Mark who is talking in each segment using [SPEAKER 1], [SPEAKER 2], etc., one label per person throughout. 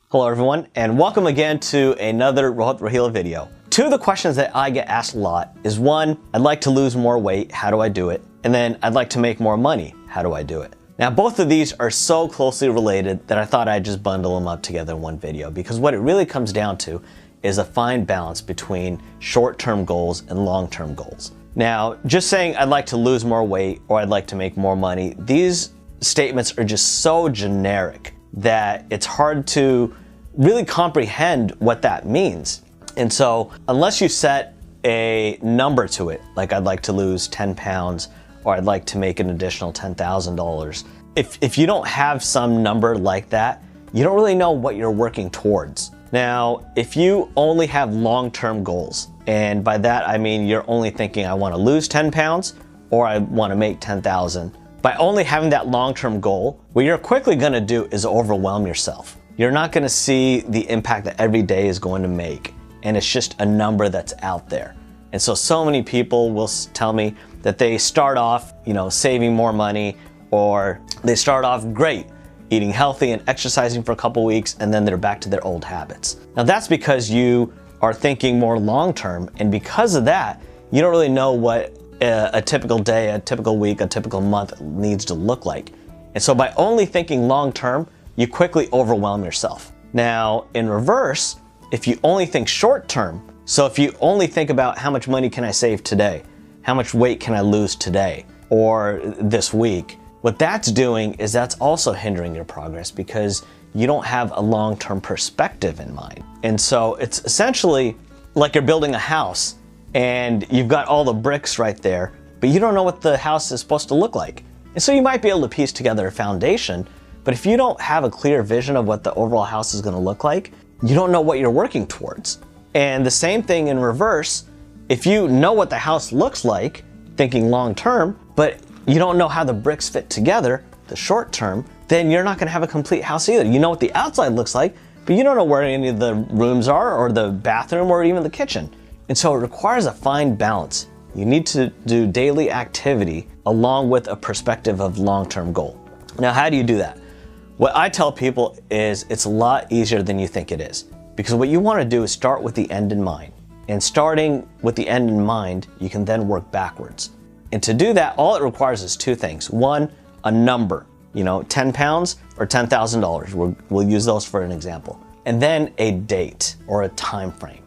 [SPEAKER 1] Hello everyone, and welcome again to another Rohit Rohila video. Two of the questions that I get asked a lot is one, I'd like to lose more weight, how do I do it? And then I'd like to make more money, how do I do it? Now both of these are so closely related that I thought I'd just bundle them up together in one video, because what it really comes down to is a fine balance between short-term goals and long-term goals. Now, just saying I'd like to lose more weight or I'd like to make more money, these statements are just so generic that it's hard to really comprehend what that means. And so unless you set a number to it, like I'd like to lose 10 pounds or I'd like to make an additional $10,000, if you don't have some number like that, you don't really know what you're working towards. Now, if you only have long-term goals, and by that I mean you're only thinking I want to lose 10 pounds or I want to make 10,000, by only having that long-term goal, what you're quickly going to do is overwhelm yourself. You're not going to see the impact that every day is going to make, and it's just a number that's out there. And so many people will tell me that they start off, saving more money, or they start off great, eating healthy and exercising for a couple weeks, and then they're back to their old habits. Now that's because you are thinking more long-term, and because of that, you don't really know what a typical day, a typical week, a typical month needs to look like. And so by only thinking long-term, you quickly overwhelm yourself. Now, in reverse, if you only think short-term, so if you only think about how much money can I save today, how much weight can I lose today or this week, what that's doing is that's also hindering your progress because you don't have a long-term perspective in mind. And so it's essentially like you're building a house and you've got all the bricks right there, but you don't know what the house is supposed to look like. And so you might be able to piece together a foundation, but if you don't have a clear vision of what the overall house is going to look like, you don't know what you're working towards. And the same thing in reverse, if you know what the house looks like, thinking long term, but you don't know how the bricks fit together, the short term, then you're not going to have a complete house either. You know what the outside looks like, but you don't know where any of the rooms are or the bathroom or even the kitchen. And so it requires a fine balance. You need to do daily activity along with a perspective of long-term goal. Now, how do you do that? What I tell people is it's a lot easier than you think it is, because what you want to do is start with the end in mind. And starting with the end in mind, you can then work backwards. And to do that, all it requires is two things. One, a number, 10 pounds or $10,000. We'll use those for an example. And then a date or a time frame.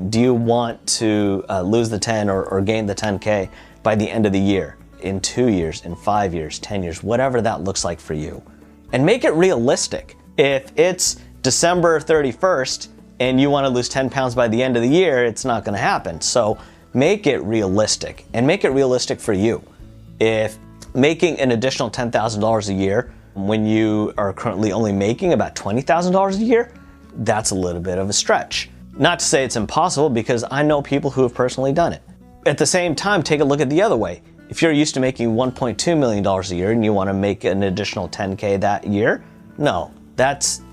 [SPEAKER 1] Do you want to lose the 10 or gain the 10K by the end of the year, in 2 years, in 5 years, 10 years, whatever that looks like for you? And make it realistic. If it's December 31st and you want to lose 10 pounds by the end of the year, it's not going to happen. So make it realistic, and make it realistic for you. If making an additional $10,000 a year when you are currently only making about $20,000 a year, that's a little bit of a stretch. Not to say it's impossible, because I know people who have personally done it. At the same time, take a look at the other way. If you're used to making $1.2 million a year and you want to make an additional 10K that year, no,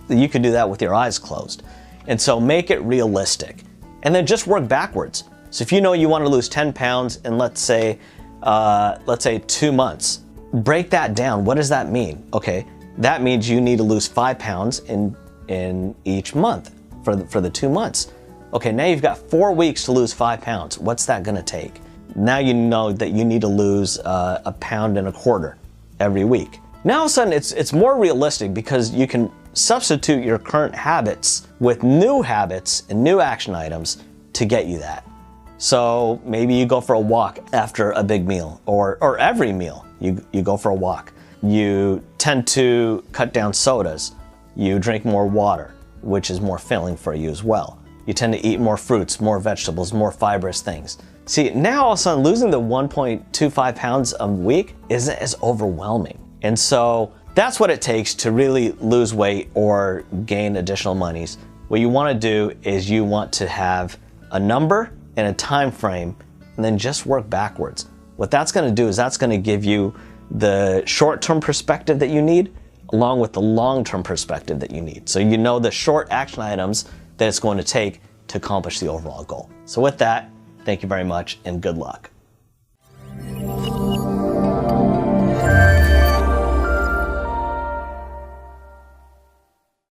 [SPEAKER 1] you can do that with your eyes closed. And so make it realistic, and then just work backwards. So if you know you want to lose 10 pounds in let's say 2 months, break that down. What does that mean? Okay, that means you need to lose 5 pounds in each month for the 2 months. Okay, now you've got 4 weeks to lose 5 pounds. What's that going to take? Now you know that you need to lose 1.25 pounds every week. Now all of a sudden it's more realistic, because you can substitute your current habits with new habits and new action items to get you that. So maybe you go for a walk after a big meal, or every meal you go for a walk. You tend to cut down sodas. You drink more water, which is more filling for you as well. You tend to eat more fruits, more vegetables, more fibrous things. See, now all of a sudden losing the 1.25 pounds a week isn't as overwhelming. And so that's what it takes to really lose weight or gain additional monies. What you want to do is you want to have a number and a time frame, and then just work backwards. What that's going to do is that's going to give you the short-term perspective that you need, along with the long-term perspective that you need. So you know the short action items that it's going to take to accomplish the overall goal. So with that, thank you very much and good luck.